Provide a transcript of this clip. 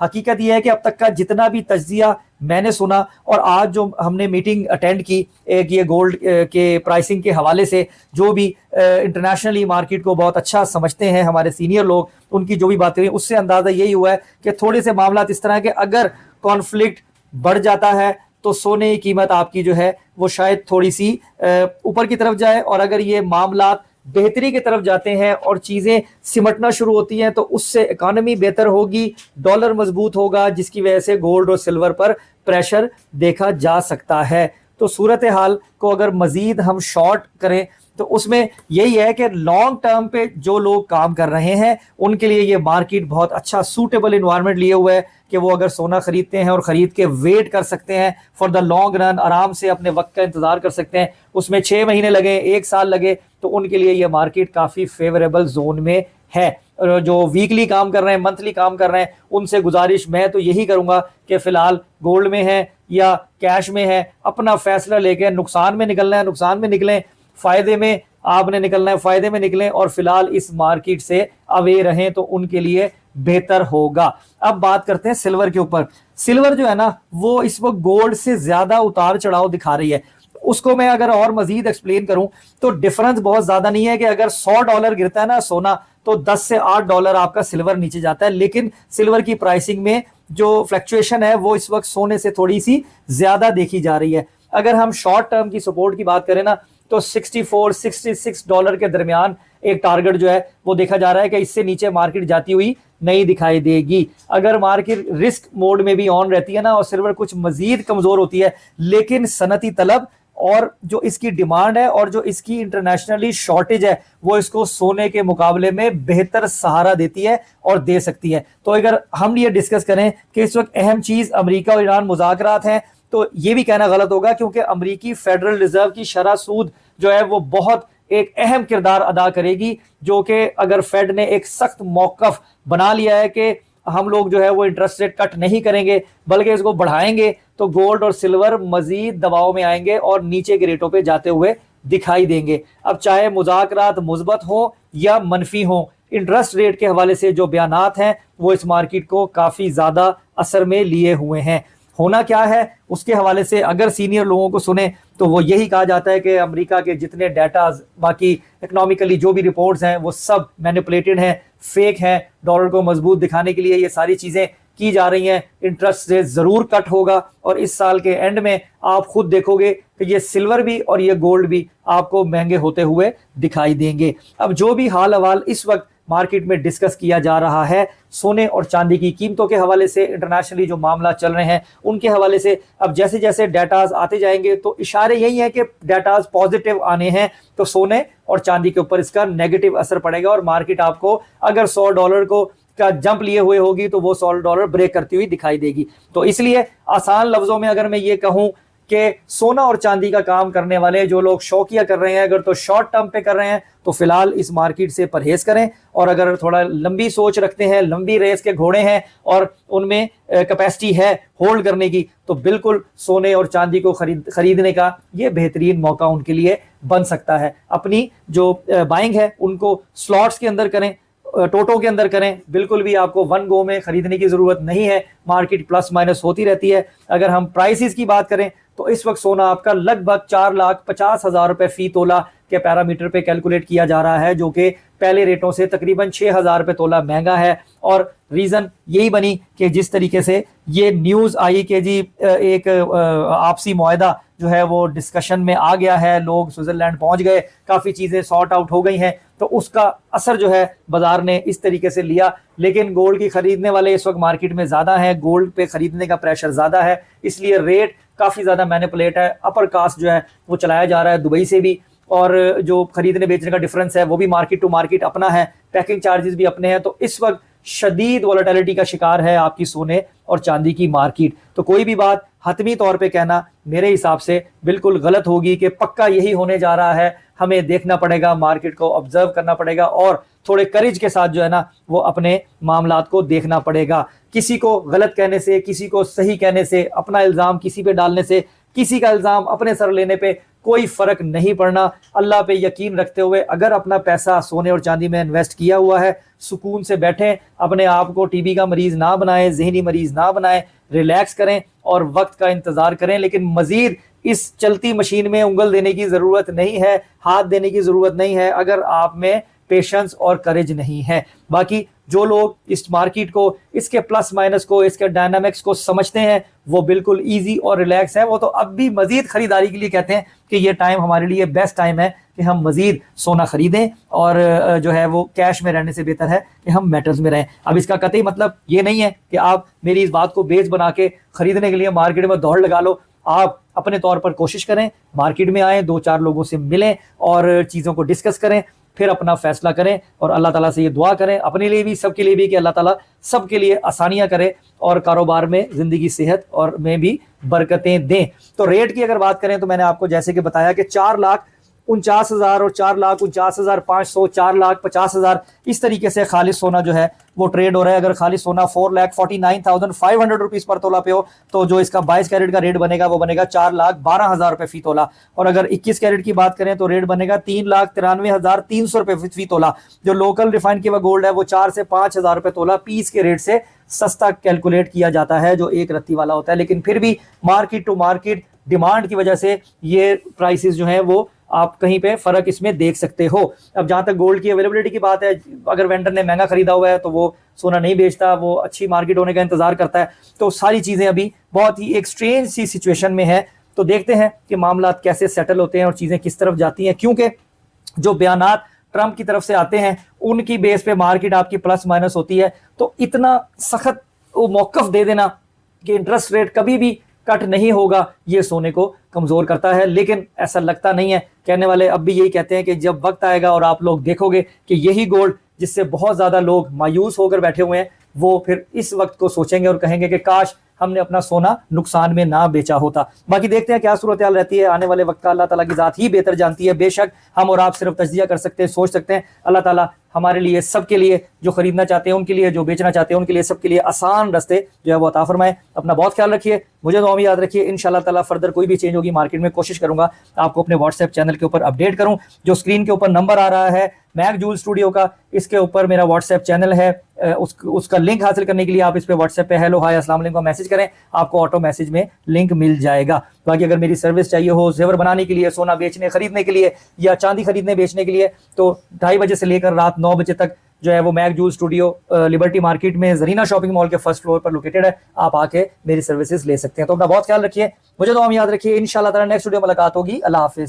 حقیقت یہ ہے کہ اب تک کا جتنا بھی تجزیہ میں نے سنا اور آج جو ہم نے میٹنگ اٹینڈ کی ایک یہ گولڈ کے پرائسنگ کے حوالے سے، جو بھی انٹرنیشنلی مارکیٹ کو بہت اچھا سمجھتے ہیں ہمارے سینئر لوگ، ان کی جو بھی باتیں ہوئی اس سے اندازہ یہی ہوا ہے کہ تھوڑے سے معاملات اس طرح کے اگر کانفلکٹ بڑھ جاتا ہے تو سونے کی قیمت آپ کی جو ہے وہ شاید تھوڑی سی اوپر کی طرف جائے، اور اگر یہ معاملات بہتری کی طرف جاتے ہیں اور چیزیں سمٹنا شروع ہوتی ہیں تو اس سے اکانومی بہتر ہوگی، ڈالر مضبوط ہوگا، جس کی وجہ سے گولڈ اور سلور پر پریشر دیکھا جا سکتا ہے۔ تو صورتحال کو اگر مزید ہم شارٹ کریں تو اس میں یہی ہے کہ لانگ ٹرم پہ جو لوگ کام کر رہے ہیں ان کے لیے یہ مارکیٹ بہت اچھا سوٹیبل انوائرمنٹ لیے ہوئے ہے کہ وہ اگر سونا خریدتے ہیں اور خرید کے ویٹ کر سکتے ہیں فار دا لانگ رن، آرام سے اپنے وقت کا انتظار کر سکتے ہیں، اس میں 6 مہینے لگے، 1 سال لگے، تو ان کے لیے یہ مارکیٹ کافی فیوریبل زون میں ہے۔ اور جو ویکلی کام کر رہے ہیں، منتھلی کام کر رہے ہیں، ان سے گزارش میں تو یہی کروں گا کہ فی الحال گولڈ میں ہے یا کیش میں ہے، اپنا فیصلہ لے کے نقصان میں نکلنا ہے نقصان میں نکلیں، فائدے میں آپ نے نکلنا ہے فائدے میں نکلیں، اور فی الحال اس مارکیٹ سے اوے رہیں تو ان کے لیے بہتر ہوگا۔ اب بات کرتے ہیں سلور کے اوپر۔ سلور جو ہے نا وہ اس وقت گولڈ سے زیادہ اتار چڑھاؤ دکھا رہی ہے۔ اس کو میں اگر اور مزید ایکسپلین کروں تو ڈفرنس بہت زیادہ نہیں ہے کہ اگر $100 گرتا ہے نا سونا تو $10 سے $8 آپ کا سلور نیچے جاتا ہے، لیکن سلور کی پرائسنگ میں جو فلیکچویشن ہے وہ اس وقت سونے سے تھوڑی سی زیادہ دیکھی جا رہی ہے۔ اگر ہم شارٹ ٹرم کی سپورٹ کی بات کریں نا تو $64-66 کے درمیان ایک ٹارگٹ جو ہے وہ دیکھا جا رہا ہے کہ اس سے نیچے مارکیٹ جاتی ہوئی نہیں دکھائی دے گی۔ اگر مارکیٹ رسک موڈ میں بھی آن رہتی ہے نا اور سلور کچھ مزید کمزور ہوتی ہے، لیکن صنعتی طلب اور جو اس کی ڈیمانڈ ہے اور جو اس کی انٹرنیشنلی شارٹیج ہے وہ اس کو سونے کے مقابلے میں بہتر سہارا دیتی ہے اور دے سکتی ہے۔ تو اگر ہم یہ ڈسکس کریں کہ اس وقت اہم چیز امریکہ اور ایران مذاکرات ہیں تو یہ بھی کہنا غلط ہوگا، کیونکہ امریکی فیڈرل ریزرو کی شرح سود جو ہے وہ بہت ایک اہم کردار ادا کرے گی، جو کہ اگر فیڈ نے ایک سخت موقف بنا لیا ہے کہ ہم لوگ جو ہے وہ انٹرسٹ ریٹ کٹ نہیں کریں گے بلکہ اس کو بڑھائیں گے، تو گولڈ اور سلور مزید دباؤ میں آئیں گے اور نیچے کے ریٹوں پہ جاتے ہوئے دکھائی دیں گے۔ اب چاہے مذاکرات مثبت ہوں یا منفی ہوں، انٹرسٹ ریٹ کے حوالے سے جو بیانات ہیں وہ اس مارکیٹ کو کافی زیادہ اثر میں لیے ہوئے ہیں۔ ہونا کیا ہے اس کے حوالے سے اگر سینئر لوگوں کو سنیں تو وہ یہی کہا جاتا ہے کہ امریکہ کے جتنے ڈیٹاز باقی اکنامیکلی جو بھی رپورٹس ہیں وہ سب مینیپولیٹڈ ہیں، فیک ہیں، ڈالر کو مضبوط دکھانے کے لیے یہ ساری چیزیں کی جا رہی ہیں۔ انٹرسٹ ریٹ ضرور کٹ ہوگا اور اس سال کے اینڈ میں آپ خود دیکھو گے کہ یہ سلور بھی اور یہ گولڈ بھی آپ کو مہنگے ہوتے ہوئے دکھائی دیں گے۔ اب جو بھی حال احوال اس وقت مارکیٹ میں ڈسکس کیا جا رہا ہے سونے اور چاندی کی قیمتوں کے حوالے سے، انٹرنیشنلی جو معاملات چل رہے ہیں ان کے حوالے سے، اب جیسے جیسے ڈیٹاز آتے جائیں گے تو اشارے یہی ہیں کہ ڈیٹاز پازیٹیو آنے ہیں تو سونے اور چاندی کے اوپر اس کا نیگیٹو اثر پڑے گا، اور مارکیٹ آپ کو اگر $100 کو کا جمپ لیے ہوئے ہوگی تو وہ $100 بریک کرتی ہوئی دکھائی دے گی۔ تو اس لیے آسان لفظوں میں اگر میں یہ کہوں کہ سونا اور چاندی کا کام کرنے والے جو لوگ شوقیہ کر رہے ہیں اگر تو شارٹ ٹرم پہ کر رہے ہیں تو فی الحال اس مارکیٹ سے پرہیز کریں، اور اگر تھوڑا لمبی سوچ رکھتے ہیں، لمبی ریس کے گھوڑے ہیں اور ان میں کیپیسٹی ہے ہولڈ کرنے کی، تو بالکل سونے اور چاندی کو خریدنے کا یہ بہترین موقع ان کے لیے بن سکتا ہے۔ اپنی جو بائنگ ہے ان کو سلاٹس کے اندر کریں، ٹوٹو کے اندر کریں، بالکل بھی آپ کو ون گو میں خریدنے کی ضرورت نہیں ہے، مارکیٹ پلس مائنس ہوتی رہتی ہے۔ اگر ہم پرائسز کی بات کریں تو اس وقت سونا آپ کا لگ بھگ $4,50,000 فی تولہ کے پیرامیٹر پہ کیلکولیٹ کیا جا رہا ہے، جو کہ پہلے ریٹوں سے تقریباً $6,000 تولہ مہنگا ہے، اور ریزن یہی بنی کہ جس طریقے سے یہ نیوز آئی کہ جی ایک آپسی معاہدہ جو ہے وہ ڈسکشن میں آ گیا ہے، لوگ سوئٹزرلینڈ پہنچ گئے، کافی چیزیں سارٹ آؤٹ ہو گئی ہیں، تو اس کا اثر جو ہے بازار نے اس طریقے سے لیا۔ لیکن گولڈ کی خریدنے والے اس وقت مارکیٹ میں زیادہ ہیں، گولڈ پہ خریدنے کا پریشر زیادہ ہے، اس لیے ریٹ کافی زیادہ مینیپولیٹ ہے، اپر کاسٹ جو ہے وہ چلایا جا رہا ہے دبئی سے بھی، اور جو خریدنے بیچنے کا ڈفرنس ہے وہ بھی مارکیٹ ٹو مارکیٹ اپنا ہے، پیکنگ چارجز بھی اپنے ہیں، تو اس وقت شدید ولیٹیلٹی کا شکار ہے آپ کی سونے اور چاندی کی مارکیٹ۔ تو کوئی بھی بات حتمی طور پہ کہنا میرے حساب سے بالکل غلط ہوگی کہ پکا یہی ہونے جا رہا ہے، ہمیں دیکھنا پڑے گا، مارکیٹ کو آبزرو کرنا پڑے گا، اور تھوڑے کریج کے ساتھ جو ہے نا وہ اپنے معاملات کو دیکھنا پڑے گا۔ کسی کو غلط کہنے سے، کسی کو صحیح کہنے سے، اپنا الزام کسی پہ ڈالنے سے کسی کا الزام اپنے سر لینے پہ کوئی فرق نہیں پڑنا. اللہ پہ یقین رکھتے ہوئے اگر اپنا پیسہ سونے اور چاندی میں انویسٹ کیا ہوا ہے, سکون سے بیٹھیں, اپنے آپ کو ٹی بی کا مریض نہ بنائیں, ذہنی مریض نہ بنائیں, ریلیکس کریں اور وقت کا انتظار کریں. لیکن مزید اس چلتی مشین میں انگل دینے کی ضرورت نہیں ہے, ہاتھ دینے کی ضرورت نہیں ہے اگر آپ میں پیشنس اور کریج نہیں ہے. باقی جو لوگ اس مارکیٹ کو, اس کے پلس مائنس کو, اس کے ڈائنامکس کو سمجھتے ہیں وہ بالکل ایزی اور ریلیکس ہیں. وہ تو اب بھی مزید خریداری کے لیے کہتے ہیں کہ یہ ٹائم ہمارے لیے بیسٹ ٹائم ہے کہ ہم مزید سونا خریدیں, اور جو ہے وہ کیش میں رہنے سے بہتر ہے کہ ہم میٹلز میں رہیں. اب اس کا قطعی مطلب یہ نہیں ہے کہ آپ میری اس بات کو بیس بنا کے خریدنے کے لیے مارکیٹ میں دوڑ لگا لو. آپ اپنے طور پر کوشش کریں, مارکیٹ میں آئیں, 2-4 لوگوں سے ملیں اور چیزوں کو ڈسکس کریں, پھر اپنا فیصلہ کریں اور اللہ تعالیٰ سے یہ دعا کریں اپنے لیے بھی, سب کے لیے بھی, کہ اللہ تعالیٰ سب کے لیے آسانیاں کرے اور کاروبار میں, زندگی, صحت اور میں بھی برکتیں دیں. تو ریٹ کی اگر بات کریں تو میں نے آپ کو جیسے کہ بتایا کہ 4,49,000 اور 4,49,500, 4,50,000 اس طریقے سے خالص سونا جو ہے وہ ٹریڈ ہو رہا ہے. اگر خالص سونا 4,49,500 روپیز پر تولہ پہ ہو تو جو اس کا 22 کیرٹ کا ریٹ بنے گا وہ بنے گا 4,12,000 روپے فی تولہ. اور اگر 21 کیرٹ کی بات کریں تو ریٹ بنے گا 3,93,300 روپے فی تولہ. جو لوکل ریفائنڈ کیا ہوا گولڈ ہے وہ 4 سے 5,000 روپے تولہ پیس کے ریٹ سے سستا کیلکولیٹ کیا جاتا ہے جو ایک رتی والا ہوتا ہے. لیکن پھر بھی مارکیٹ ٹو مارکیٹ ڈیمانڈ کی وجہ سے یہ پرائسز جو ہیں وہ آپ کہیں پہ فرق اس میں دیکھ سکتے ہو. اب جہاں تک گولڈ کی اویلیبلٹی کی بات ہے, اگر وینڈر نے مہنگا خریدا ہوا ہے تو وہ سونا نہیں بیچتا, وہ اچھی مارکیٹ ہونے کا انتظار کرتا ہے. تو ساری چیزیں ابھی بہت ہی ایک سٹرینج سی سچویشن میں ہے. تو دیکھتے ہیں کہ معاملات کیسے سیٹل ہوتے ہیں اور چیزیں کس طرف جاتی ہیں, کیونکہ جو بیانات ٹرمپ کی طرف سے آتے ہیں ان کی بیس پہ مارکیٹ آپ کی پلس مائنس ہوتی ہے. تو اتنا سخت موقف دے دینا کہ انٹرسٹ ریٹ کبھی بھی کٹ نہیں ہوگا, یہ سونے کو کمزور کرتا ہے. لیکن ایسا لگتا نہیں ہے. کہنے والے اب بھی یہی کہتے ہیں کہ جب وقت آئے گا اور آپ لوگ دیکھو گے کہ یہی گولڈ جس سے بہت زیادہ لوگ مایوس ہو کر بیٹھے ہوئے ہیں وہ پھر اس وقت کو سوچیں گے اور کہیں گے کہ کاش ہم نے اپنا سونا نقصان میں نہ بیچا ہوتا. باقی دیکھتے ہیں کیا صورتحال رہتی ہے. آنے والے وقت کا اللہ تعالیٰ کی ذات ہی بہتر جانتی ہے. بے شک ہم اور آپ صرف تجزیہ کر سکتے ہیں, سوچ سکتے ہیں. اللہ تعالیٰ ہمارے لیے, سب کے لیے, جو خریدنا چاہتے ہیں ان کے لیے, جو بیچنا چاہتے ہیں ان کے لیے, سب کے لیے آسان راستے جو ہے وہ عطا فرمائے. اپنا بہت خیال رکھیے, مجھے دعا میں یاد رکھیے. انشاءاللہ تعالیٰ فردر کوئی بھی چینج ہوگی مارکیٹ میں کوشش کروں گا آپ کو اپنے واٹس ایپ چینل کے اوپر اپڈیٹ کروں. جو اسکرین کے اوپر نمبر آ رہا ہے میک جول اسٹوڈیو کا, اس کے اوپر میرا واٹس ایپ چینل ہے. اس کا لنک حاصل کرنے کے لیے آپ اس پہ واٹس ایپ پہ ہیلو ہائی السلام علیکم میسج کریں, آپ کو آٹو میسج میں لنک مل جائے گا. باقی اگر میری سروس چاہیے ہو زیور بنانے کے لیے, سونا بیچنے خریدنے کے لیے یا چاندی خریدنے بیچنے کے لیے, تو 2:30 بجے سے لے کر رات 9 بجے تک جو ہے وہ میک جول اسٹوڈیو لبرٹی مارکیٹ میں زرینہ شاپنگ مال کے فرسٹ فلور پر لوکیٹڈ ہے. آپ آ کے میری سروسز لے سکتے ہیں. تو اپنا بہت خیال رکھیے, مجھے دعا میں یاد رکھیے. انشاءاللہ تعالیٰ نیکسٹ ویڈیو ملاقات ہوگی. اللہ حافظ.